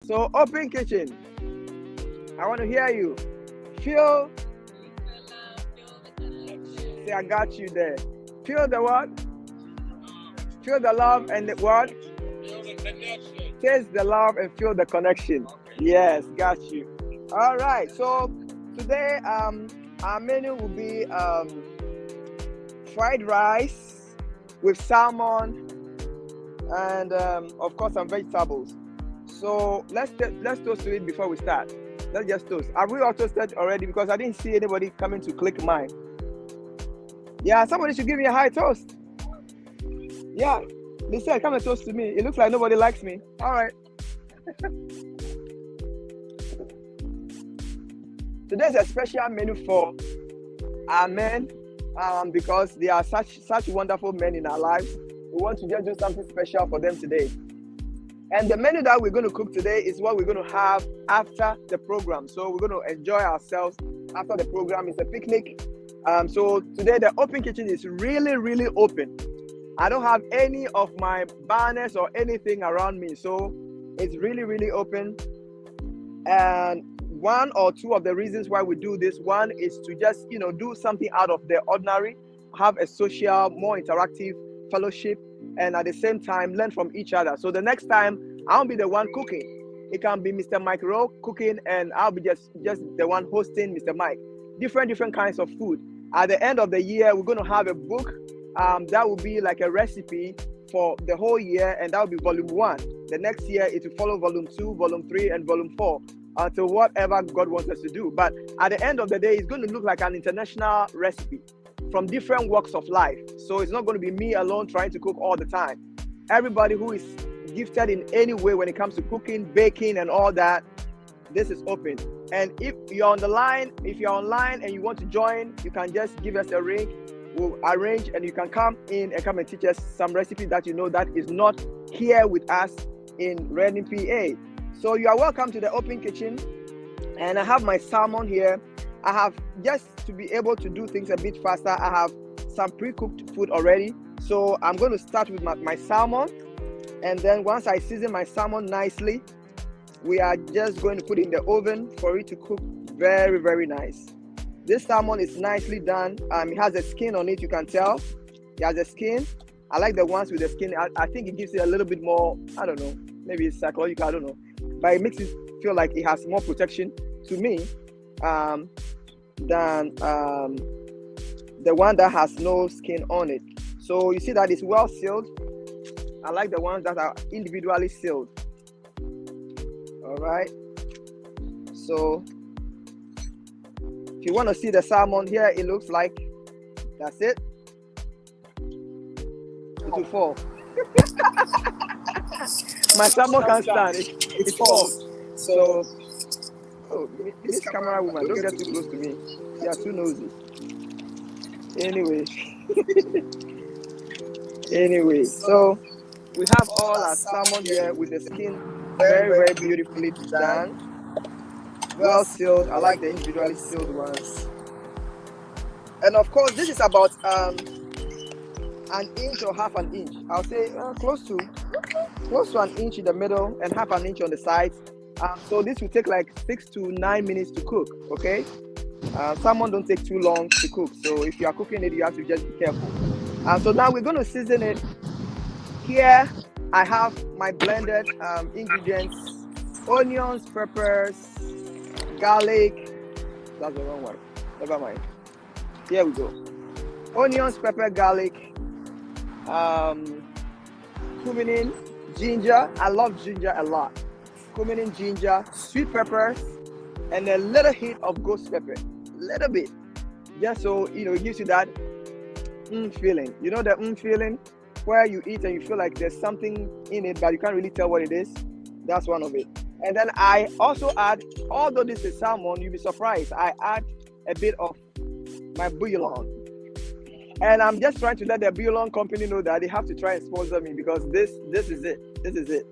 So open kitchen. I want to hear you. Feel. Say, I got you there. Feel the what? Feel the love and the what? Feel the connection. Taste the love and feel the connection. Yes, got you. All right. So today, our menu will be fried rice with salmon and of course some vegetables. So let's toast to it before we start. Let's just toast. Have we all toasted already? Because I didn't see anybody coming to click mine. Yeah, somebody should give me a high toast. Yeah, they said come and toast to me. It looks like nobody likes me. All right. Today's a special menu for our men because they are such wonderful men in our lives. We want to just do something special for them today. And the menu that we're going to cook today is what we're going to have after the program. So we're going to enjoy ourselves after the program. It's a picnic. So today the open kitchen is really, really open. I don't have any of my banners or anything around me. So it's really, really open. And one or two of the reasons why we do this, one is to just, do something out of the ordinary, have a social, more interactive fellowship, and at the same time learn from each other. So the next time I won't be the one cooking. It can be Mr. Mike Rowe cooking and I'll be just the one hosting Mr. Mike. Different kinds of food. At the end of the year, we're going to have a book that will be like a recipe for the whole year, and that will be volume 1. The next year it will follow volume 2, volume 3, and volume 4 until whatever God wants us to do. But at the end of the day, it's going to look like an international recipe from different walks of life. So it's not going to be me alone trying to cook all the time. Everybody who is gifted in any way when it comes to cooking, baking, and all that, this is open. And if you're on the line, if you're online and you want to join, you can just give us a ring. We'll arrange and you can come in and come and teach us some recipe that that is not here with us in Reading, PA. So you are welcome to the open kitchen. And I have my salmon here. I have, just to be able to do things a bit faster, I have some pre-cooked food already. So I'm going to start with my salmon. And then once I season my salmon nicely, we are just going to put it in the oven for it to cook very, very nice. This salmon is nicely done. It has a skin on it, you can tell. It has a skin. I like the ones with the skin. I think it gives it a little bit more, I don't know, maybe it's psychological, I don't know. But it makes it feel like it has more protection to me than the one that has no skin on it. So you see that it's well sealed. I like the ones that are individually sealed. All right. So if you want to see the salmon here, it looks like that's it. It will fall. My salmon can't stand it. It falls. So, this camera woman, don't get too close to me. You are too nosy. Anyway, so we have all our salmon here with the skin very, very beautifully done. Well sealed. I like the individually sealed ones. And of course, this is about an inch or half an inch. I'll say close to an inch in the middle and half an inch on the sides. So this will take like 6 to 9 minutes to cook. Okay. Salmon don't take too long to cook. So if you are cooking it, you have to just be careful. So now we're going to season it. Here I have my blended ingredients: onions, peppers, garlic. That's the wrong one. Never mind. Here we go. Onions, pepper, garlic, cumin, ginger. I love ginger a lot. Cumin, ginger, sweet peppers, and a little hit of ghost pepper. Little bit. Just so it gives you that feeling. You know the feeling where you eat and you feel like there's something in it, but you can't really tell what it is. That's one of it. And then I also add, although this is salmon, you'll be surprised, I add a bit of my bouillon. And I'm just trying to let the bouillon company know that they have to try and sponsor me, because this is it. This is it.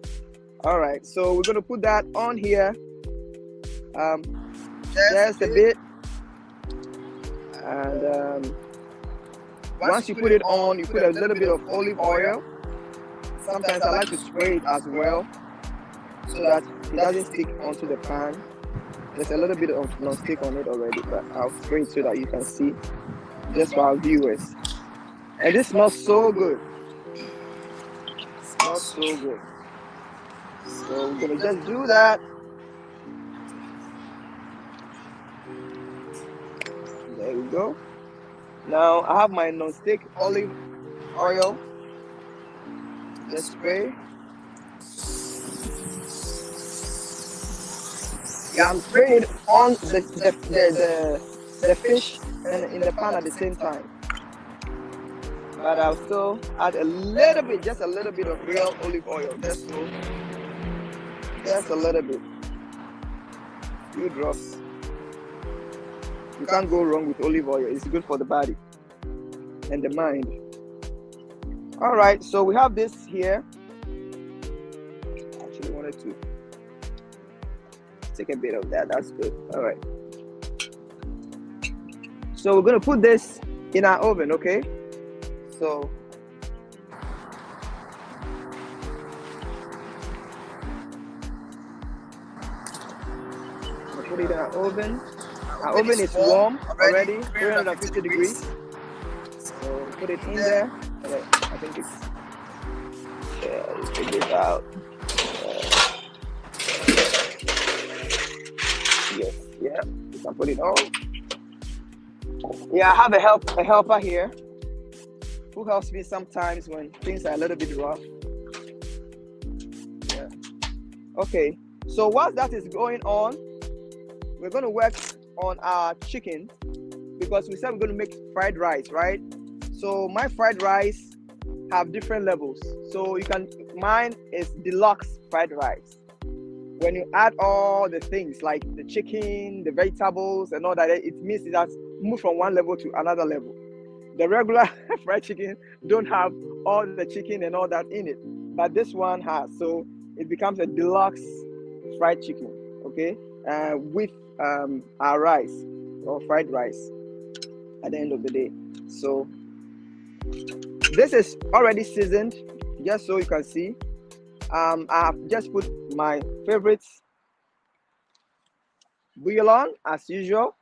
All right, so we're going to put that on here. Just a bit. And once you put it on, you put a little bit of olive oil. Sometimes I like to spray it as well, so that it doesn't stick onto the pan. There's a little bit of non-stick on it already, but I'll spray it so that you can see, just for our viewers. And this smells so good. Smells so good. So we're gonna just do that. There we go. Now I have my non-stick olive oil. Just spray. Yeah, I'm spraying it on the fish and in the pan at the same time. But I'll still add a little bit, just a little bit of real olive oil, just a little bit. Few drops. You can't go wrong with olive oil. It's good for the body and the mind. All right, so we have this here. Actually wanted to take a bit of that. That's good. All right. So we're gonna put this in our oven, okay? So we'll put it in our oven. Our oven is warm already, 350 degrees. So put it in there. Okay, I think it's, yeah, let's take this out. Yes, yeah, you can put it on. Yeah, I have a helper here who helps me sometimes when things are a little bit rough. Yeah. Okay, so whilst that is going on, we're going to work on our chicken, because we said we're going to make fried rice, right? So my fried rice have different levels. So mine is deluxe fried rice. When you add all the things like the chicken, the vegetables and all that, it means it has moved from one level to another level. The regular fried chicken don't have all the chicken and all that in it, but this one has. So it becomes a deluxe fried chicken, okay? With our rice or fried rice at the end of the day. So this is already seasoned, just so you can see. I have just put my favorite bouillon as usual,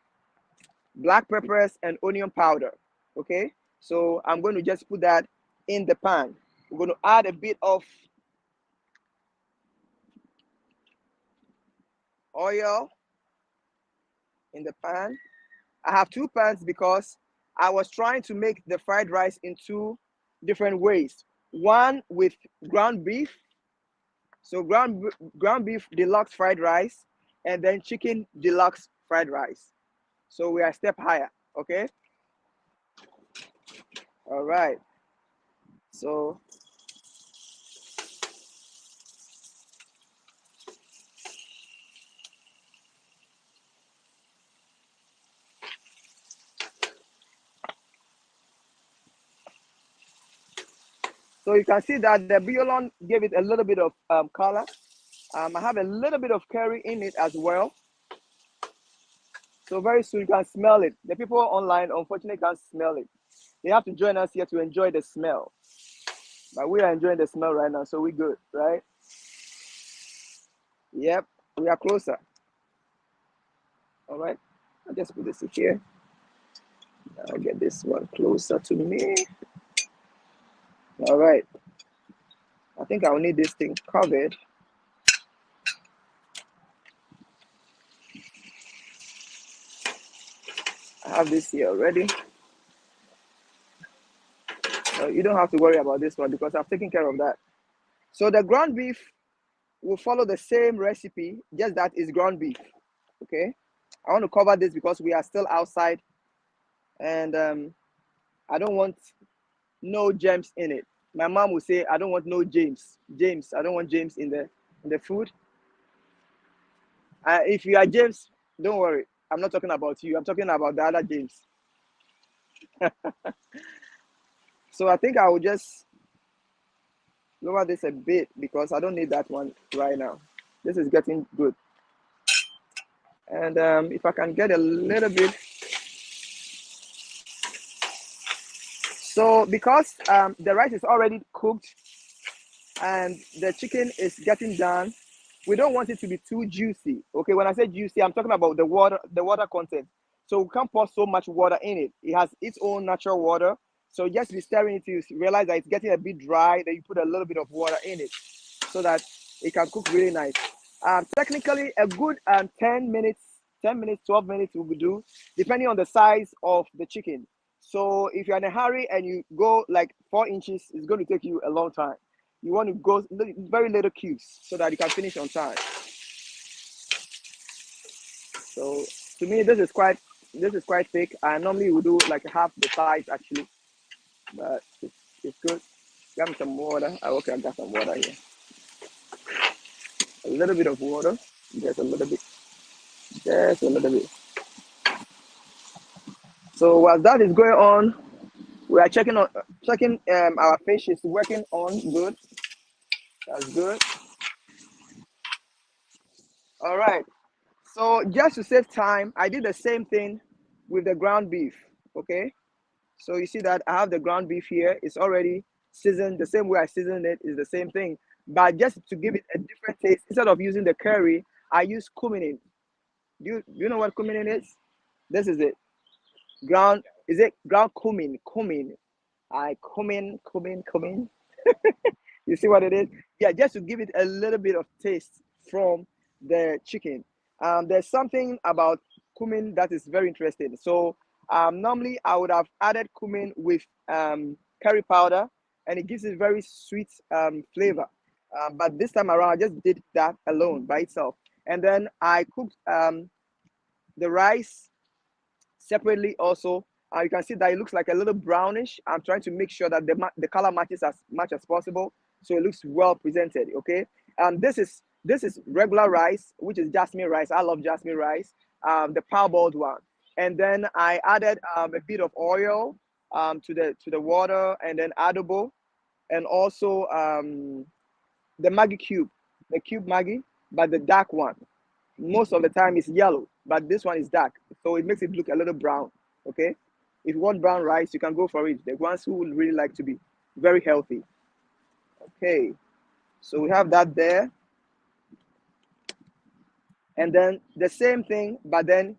black peppers and onion powder. Okay, so I'm going to just put that in the pan. We're going to add a bit of oil in the pan. I have two pans because I was trying to make the fried rice in two different ways. One with ground beef, so ground beef deluxe fried rice, and then chicken deluxe fried rice. So we are a step higher, okay? All right. So you can see that the bouillon gave it a little bit of color. I have a little bit of curry in it as well. So very soon you can smell it. The people online unfortunately can't smell it. They have to join us here to enjoy the smell. But we are enjoying the smell right now, so we're good, right? Yep, we are closer. All right, I'll just put this here. I'll get this one closer to me. All right. I think I'll need this thing covered. I have this here already. You don't have to worry about this one because I've taken care of that. So the ground beef will follow the same recipe, just that is ground beef. Okay. I want to cover this because we are still outside, and I don't want no germs in it. My mom will say, I don't want no James. I don't want James in the food. If you are James, don't worry. I'm not talking about you. I'm talking about the other James. So I think I will just lower this a bit because I don't need that one right now. This is getting good. And if I can get a little bit. So because the rice is already cooked and the chicken is getting done, we don't want it to be too juicy. Okay, when I say juicy, I'm talking about the water content. So we can't pour so much water in it. It has its own natural water. So just be stirring it till you realize that it's getting a bit dry. Then you put a little bit of water in it so that it can cook really nice. Technically, a good 10 minutes, 12 minutes will do, depending on the size of the chicken. So if you're in a hurry and you go like 4 inches, it's going to take you a long time. You want to go very little cubes so that you can finish on time. So to me, this is quite thick. I normally would do like half the size actually, but it's good. Got me some water. Okay, I got some water here. A little bit of water. Just a little bit. Just a little bit. So while that is going on, we are checking our fish is working on good. That's good. All right. So just to save time, I did the same thing with the ground beef. Okay. So you see that I have the ground beef here. It's already seasoned. The same way I seasoned it is the same thing. But just to give it a different taste, instead of using the curry, I use cumin. Do you know what cumin is? This is it. Ground, is it ground cumin? Cumin. Cumin. You see what it is? Yeah, just to give it a little bit of taste from the chicken. There's something about cumin that is very interesting. So normally I would have added cumin with curry powder, and it gives it very sweet flavor. But this time around, I just did that alone by itself. And then I cooked the rice separately also. You can see that it looks like a little brownish. I'm trying to make sure that the color matches as much as possible, so it looks well presented. Okay. This is regular rice, which is jasmine rice. I love jasmine rice, the parboiled one. And then I added a bit of oil to the water, and then adobo, and also the Maggi cube, the cube Maggi, but the dark one. Most of the time it's yellow, but this one is dark, so it makes it look a little brown. Okay. If you want brown rice, you can go for it. The ones who would really like to be very healthy. Okay, so we have that there. And then the same thing, but then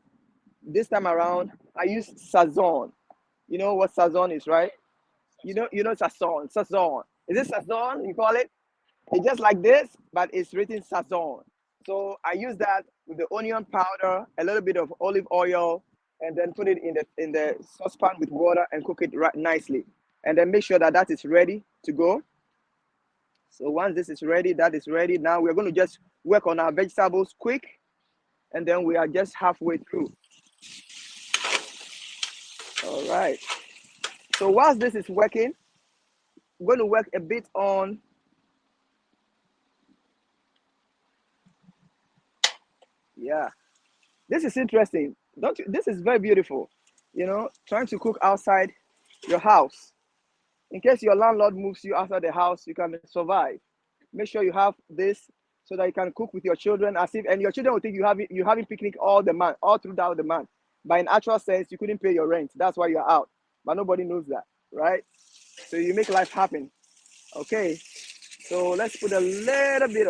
this time around, I use sazon. You know what sazon is, right? You know sazon. Sazon. Is it sazon? You call it? It's just like this, but it's written sazon. So I use that with the onion powder, a little bit of olive oil, and then put it in the saucepan with water and cook it right nicely. And then make sure that is ready to go. So once this is ready, that is ready. Now we're going to just work on our vegetables quick, and then we are just halfway through. All right. So whilst this is working, I'm going to work a bit on this is interesting. Don't you? This is very beautiful. Trying to cook outside your house. In case your landlord moves you outside the house, you can survive. Make sure you have this so that you can cook with your children and your children will think you're having picnic all throughout the month. But in actual sense, you couldn't pay your rent. That's why you're out. But nobody knows that, right? So you make life happen. Okay. So let's put a little bit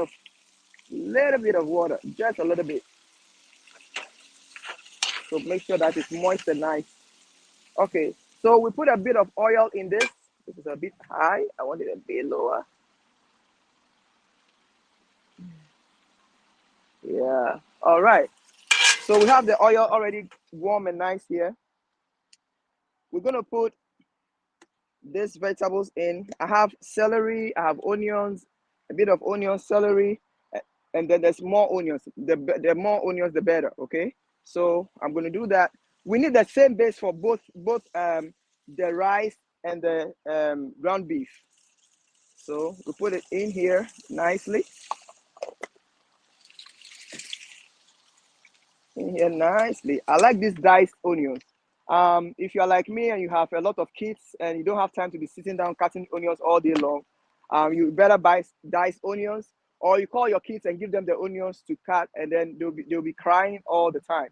of water, just a little bit. So make sure that it's moist and nice. Okay, so we put a bit of oil in this. This is a bit high. I want it a bit lower. Yeah, all right. So we have the oil already warm and nice here. We're gonna put these vegetables in. I have celery, I have onions, a bit of onion, celery, and then there's more onions. The more onions, the better, okay? So I'm gonna do that. We need the same base for both the rice and the ground beef. So we put it in here nicely. I like these diced onions. If you're like me and you have a lot of kids and you don't have time to be sitting down cutting onions all day long, you better buy diced onions, or you call your kids and give them the onions to cut, and then they'll be crying all the time,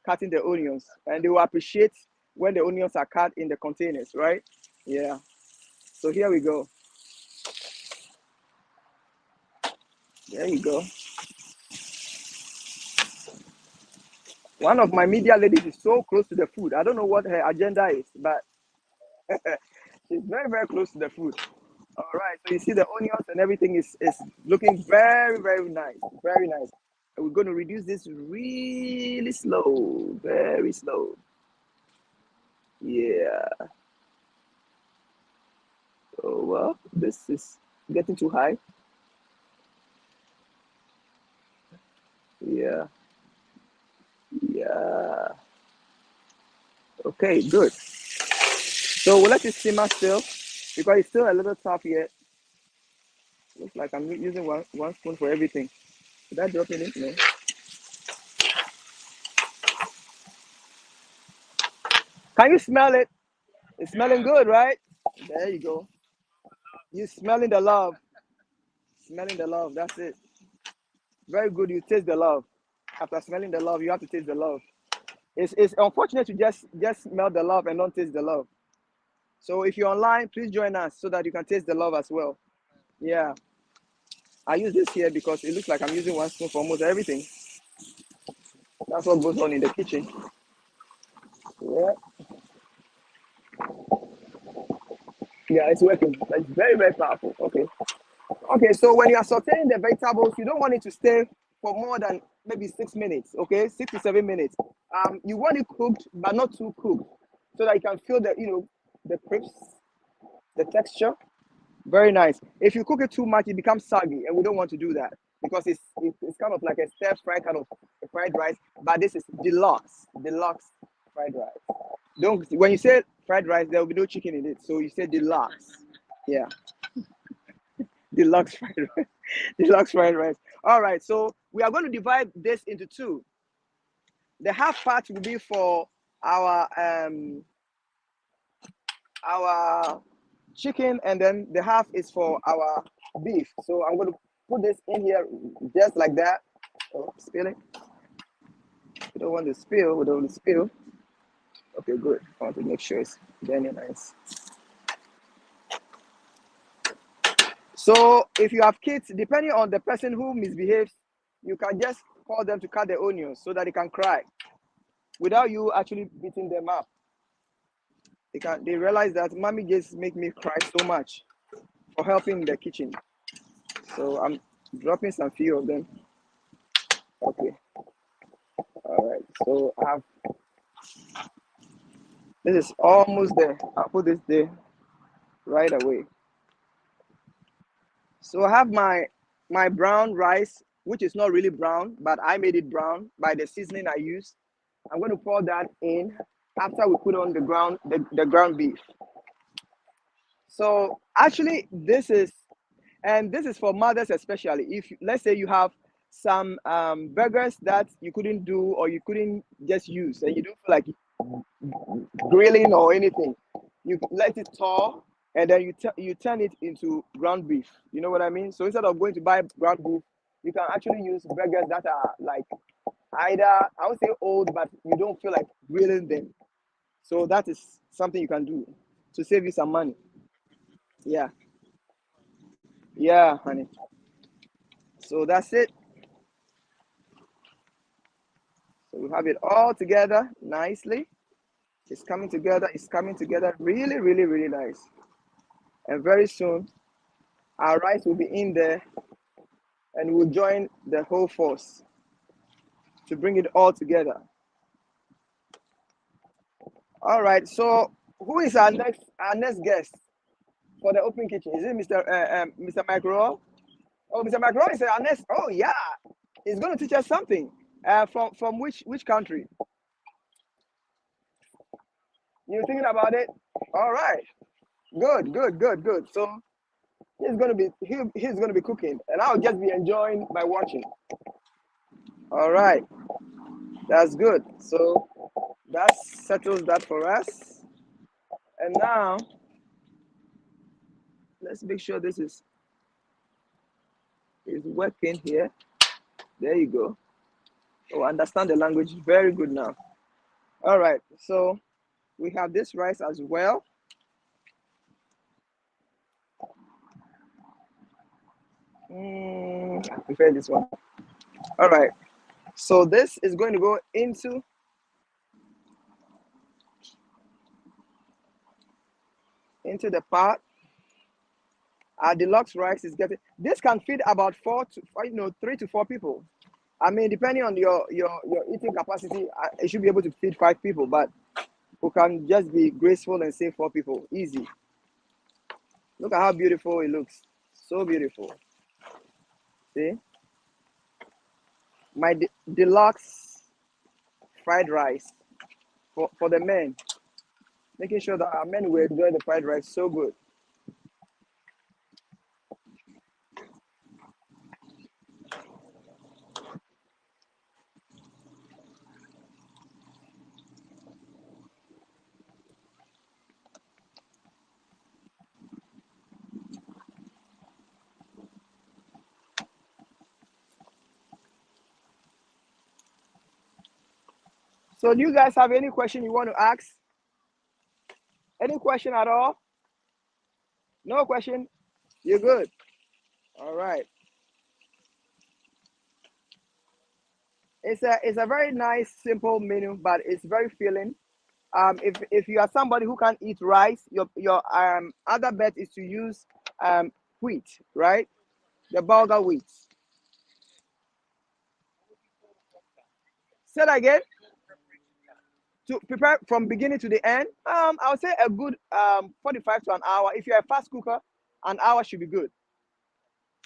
cutting the onions, and they will appreciate when the onions are cut in the containers, right? Yeah. So here we go. There you go. One of my media ladies is so close to the food. I don't know what her agenda is, but she's very, very close to the food. All right, so you see the onions and everything is looking very, very nice, very nice. And we're going to reduce this really slow, very slow. Yeah. Oh, well, this is getting too high. Yeah. Yeah. Okay, good. So we'll let it simmer still because it's still a little tough yet. Looks like I'm using one spoon for everything. Did I drop it in? No. Can you smell it? It's smelling good, right? There you go. You smelling the love. Smelling the love. That's it. Very good. You taste the love. After smelling the love, you have to taste the love. It's unfortunate to just smell the love and not taste the love. So if you're online, please join us so that you can taste the love as well. Yeah. I use this here because it looks like I'm using one spoon for almost everything. That's what goes on in the kitchen. Yeah. Yeah, it's working. It's very, very powerful. Okay. Okay, so when you are sauteing the vegetables, you don't want it to stay for more than maybe 6 minutes, okay? 6 to 7 minutes. You want it cooked, but not too cooked, so that you can feel the crisp, the texture. Very nice. If you cook it too much, it becomes soggy, and we don't want to do that because it's kind of like a stir fry kind of fried rice, but this is deluxe fried rice. Don't when you say fried rice, there will be no chicken in it, so you say deluxe. Yeah, deluxe fried rice. Deluxe fried rice. All right, so we are going to divide this into two. The half part will be for our chicken, and then the half is for our beef. So I'm going to put this in here just like that. Oh, spilling. We don't want to spill. We don't want to spill. Okay, good. I want to make sure it's very nice. So if you have kids, depending on the person who misbehaves, you can just call them to cut the onions so that they can cry without you actually beating them up. They realize that mommy just make me cry so much for helping in the kitchen. So I'm dropping some few of them. Okay. All right. So this is almost there. I'll put this there right away. So I have my brown rice, which is not really brown, but I made it brown by the seasoning I used. I'm going to pour that in after we put on the ground beef. So actually, this is for mothers especially. If let's say you have some burgers that you couldn't do or you couldn't just use, and you don't feel like grilling or anything, you let it thaw, and then you turn it into ground beef. You know what I mean? So instead of going to buy ground beef, you can actually use burgers that are like either I would say old, but you don't feel like grilling them. So that is something you can do to save you some money. Yeah, yeah, honey. So that's it. So we have it all together nicely. It's coming together. It's coming together really, really, really nice. And very soon, our rice will be in there and we'll join the whole force to bring it all together. All right. So who is our next guest for the open kitchen? Is it Mr. Macro? Oh, Mr. Macro is our next. Oh yeah, he's going to teach us something. From which country? You're thinking about it? All right. Good, good, good, good. So he's gonna be cooking, and I'll just be enjoying by watching. All right, that's good. So that settles that for us. And now let's make sure this is working here. There you go. Oh, I understand the language very good now. All right, so we have this rice as well. I prefer this one. All right, so this is going to go into into the pot. Our deluxe rice is getting. This can feed about 3 to 4 people. I mean, depending on your eating capacity, it should be able to feed 5 people, but we can just be graceful and say 4 people. Easy. Look at how beautiful it looks. So beautiful. See? My deluxe fried rice for the men. Making sure that our men will enjoy the fried rice so good. So do you guys have any question you want to ask? Any question at all? No question? You're good. All right. It's a very nice, simple menu, but it's very filling. If you are somebody who can't eat rice, your other bet is to use wheat, right? The bulgur wheat. Say that again. To prepare from beginning to the end, I would say a good 45 to an hour. If you're a fast cooker, an hour should be good.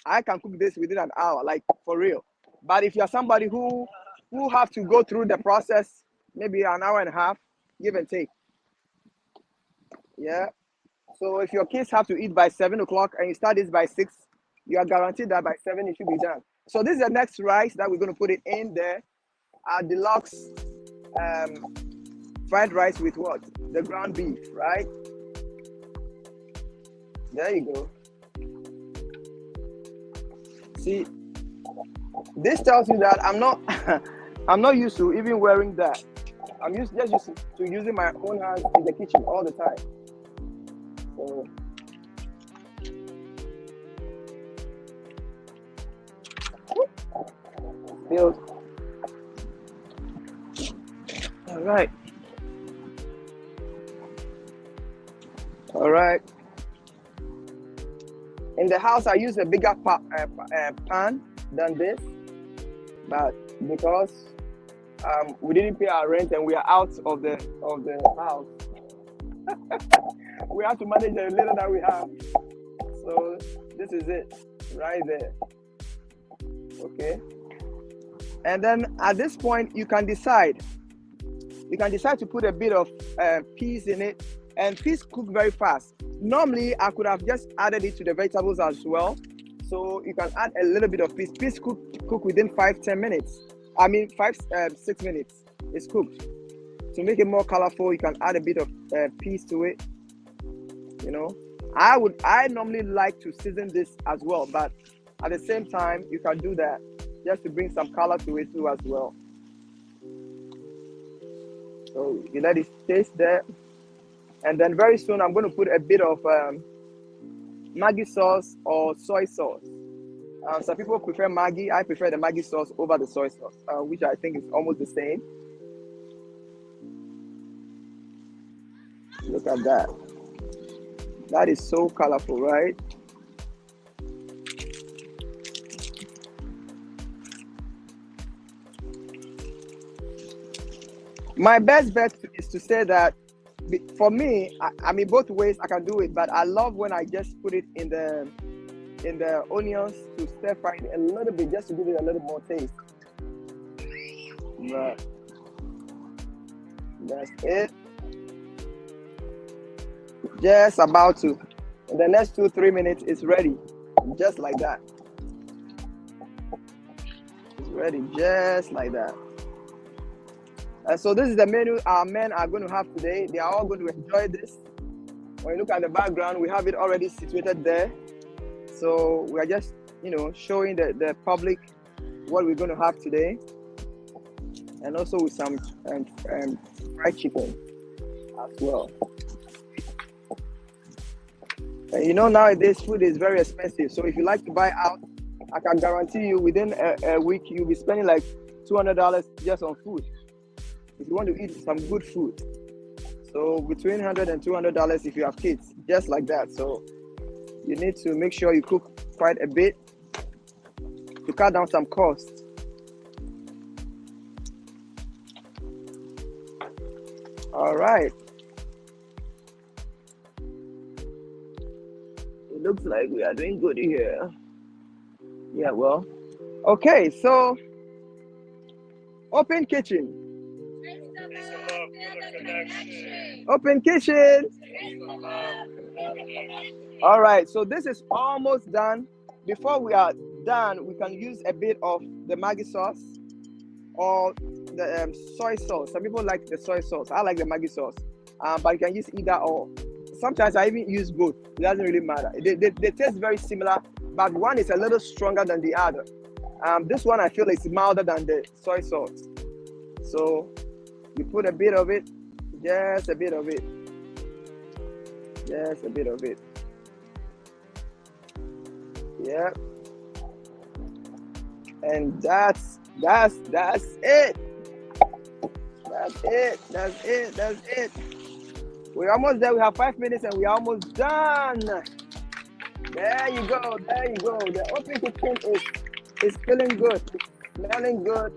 I can cook this within an hour, like for real. But if you're somebody who have to go through the process, maybe an hour and a half, give and take. Yeah. So if your kids have to eat by 7 o'clock and you start this by 6, you are guaranteed that by 7 it should be done. So this is the next rice that we're going to put it in there. Our deluxe fried rice with what? The ground beef, right? There you go. See, this tells you that I'm not I'm not used to even wearing that. I'm just used to using my own hands in the kitchen all the time. So build. All right. All right. In the house, I use a bigger pan than this, but because we didn't pay our rent and we are out of the house, we have to manage the little that we have. So this is it, right there. Okay. And then at this point, you can decide. You can decide to put a bit of peas in it, and peas cook very fast. Normally, I could have just added it to the vegetables as well. So you can add a little bit of peas. Peas cook within 5-10 minutes. I mean 6 minutes. It's cooked. To make it more colorful, you can add a bit of peas to it. You know, I normally like to season this as well, but at the same time, you can do that just to bring some color to it too as well. So you let it taste there. And then very soon, I'm going to put a bit of Maggi sauce or soy sauce. Some people prefer Maggi. I prefer the Maggi sauce over the soy sauce, which I think is almost the same. Look at that. That is so colorful, right? My best bet is to say that for me, I mean, both ways I can do it, but I love when I just put it in the onions to stir fry it a little bit, just to give it a little more taste. Right. That's it. Just about to. In the next 2-3 minutes, it's ready. Just like that. It's ready, just like that. So this is the menu our men are going to have today. They are all going to enjoy this. When you look at the background, we have it already situated there. So we are just, showing the public what we're going to have today. And also with some fried chicken as well. And nowadays food is very expensive. So if you like to buy out, I can guarantee you within a week, you'll be spending like $200 just on food. If you want to eat some good food. So between $100 and $200 if you have kids, just like that. So you need to make sure you cook quite a bit to cut down some costs. All right. It looks like we are doing good here. Yeah, well. Okay, so open kitchen. Open kitchen. All right, so this is almost done. Before we are done, we can use a bit of the Maggi sauce or the soy sauce. Some people like the soy sauce. I like the Maggi sauce, but you can use either or. Sometimes I even use both. It doesn't really matter. They taste very similar, but one is a little stronger than the other. This one I feel is milder than the soy sauce. So you put a bit of it, just a bit of it, just a bit of it. Yeah. And that's it. That's it. We're almost there. We have 5 minutes and we're almost done. There you go. The open kitchen is feeling good. It's smelling good.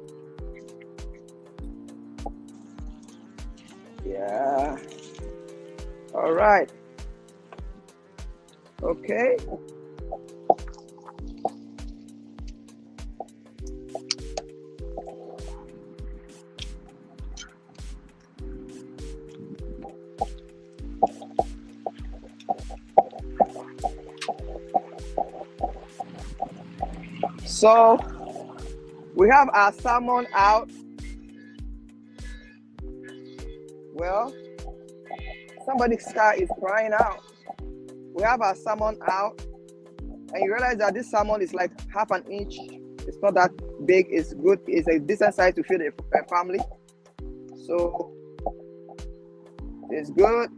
Yeah. All right. Okay. So we have our salmon out. Well, somebody's car is crying out. We have our salmon out, and you realize that this salmon is like half an inch. It's not that big. It's good. It's a decent size to feed a family. So it's good.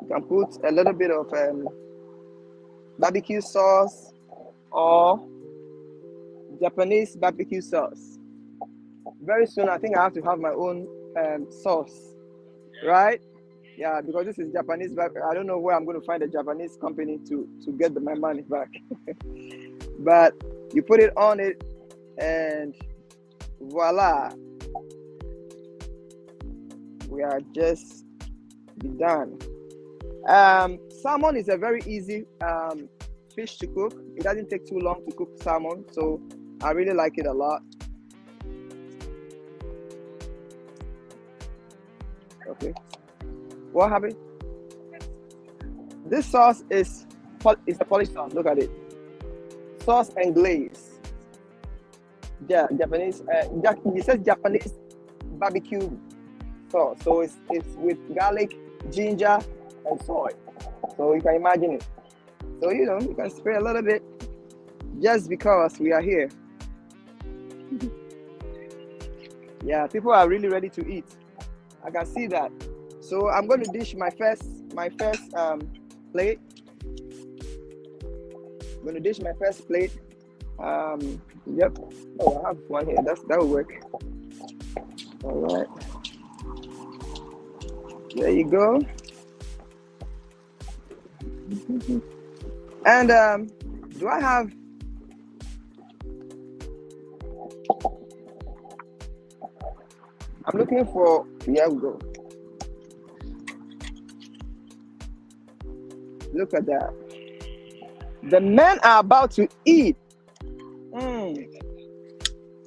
You can put a little bit of barbecue sauce or Japanese barbecue sauce. Very soon, I think I have to have my own sauce, right? Yeah, because this is Japanese. I don't know where I'm going to find a Japanese company to get my money back. But you put it on it, and voila, we are just done. Salmon is a very easy fish to cook. It doesn't take too long to cook salmon, so I really like it a lot. Okay, what happened? This sauce is a Polish sauce. Look at it, sauce and glaze. Yeah, Japanese. It says Japanese barbecue sauce. So it's with garlic, ginger, and soy. So you can imagine it. So you can spray a little bit just because we are here. Yeah, people are really ready to eat. I can see that. So I'm going to dish my first plate. I'm going to dish my first plate. Yep. Oh, I have one here. That will work. All right. There you go. And do I have? I'm looking for. Here we go. Look at that. The men are about to eat.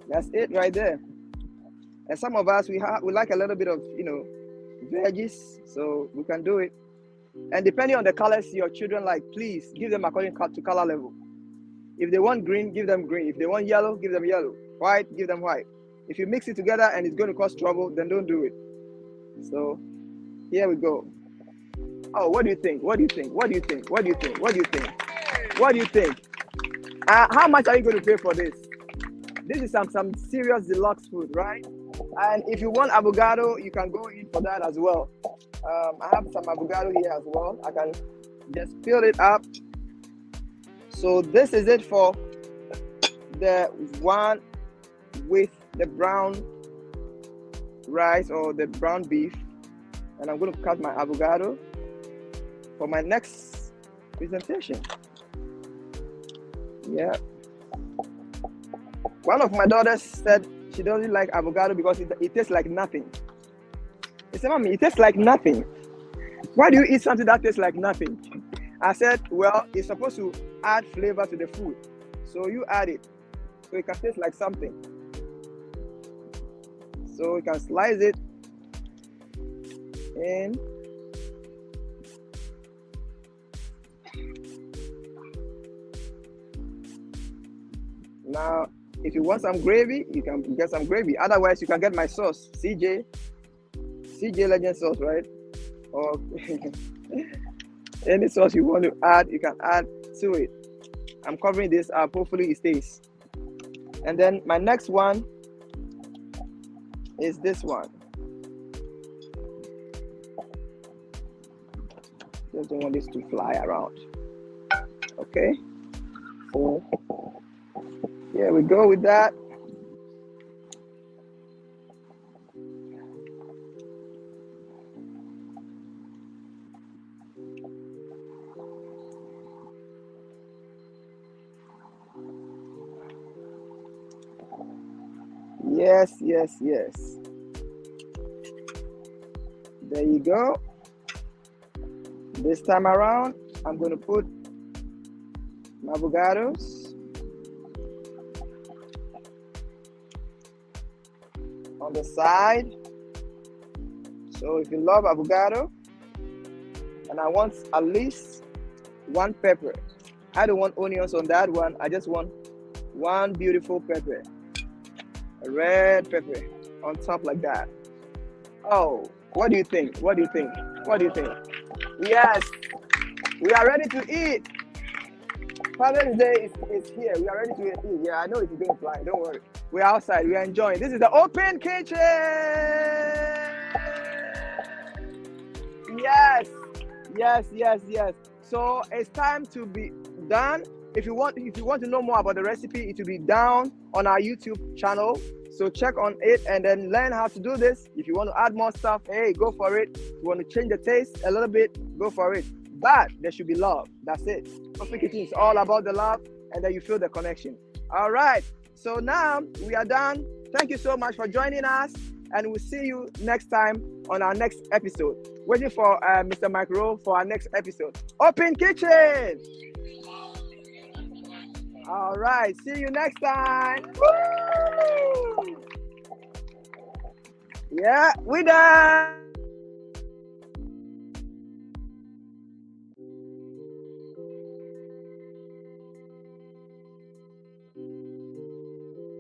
That's it right there. And some of us we like a little bit of veggies, so we can do it. And depending on the colors your children like, please give them according to color level. If they want green, give them green. If they want yellow, give them yellow. White, give them white. If you mix it together and it's going to cause trouble, then don't do it. So here we go. Oh, what do you think? What do you think? What do you think? What do you think? What do you think? What do you think? How much are you going to pay for this? This is some serious deluxe food, right? And if you want avocado, you can go in for that as well. I have some avocado here as well. I can just fill it up. So this is it for the one with the brown rice or the brown beef. And I'm going to cut my avocado for my next presentation. Yeah. One of my daughters said she doesn't like avocado because it tastes like nothing. She said, Mommy, it tastes like nothing. Why do you eat something that tastes like nothing? I said, well, it's supposed to add flavor to the food. So you add it. So it can taste like something. So you can slice it in. Now, if you want some gravy, you can get some gravy. Otherwise, you can get my sauce, CJ Legend sauce, right? Or any sauce you want to add, you can add to it. I'm covering this up. Hopefully, it stays. And then my next one is this one. Just don't want this to fly around. Okay. So here we go with that. Yes, yes, yes. There you go. This time around, I'm going to put my avocados on the side. So if you love avocado, and I want at least one pepper. I don't want onions on that one. I just want one beautiful pepper. A red pepper on top like that. Oh, what do you think? What do you think? What do you think? Yes, we are ready to eat. Father's Day is here. We are ready to eat. Yeah, I know it's going to fly. Don't worry. We're outside. We are enjoying. This is the open kitchen. Yes, yes, yes, yes. So it's time to be done. If you want to know more about the recipe, it will be down on our YouTube channel. So check on it and then learn how to do this. If you want to add more stuff, hey, go for it. If you want to change the taste a little bit, go for it. But there should be love. That's it. Open kitchen is all about the love, and then you feel the connection. All right. So now we are done. Thank you so much for joining us, and we'll see you next time on our next episode. Waiting for Mr. Mike Rowe for our next episode. Open kitchen. All right. See you next time. Woo! Yeah, we done.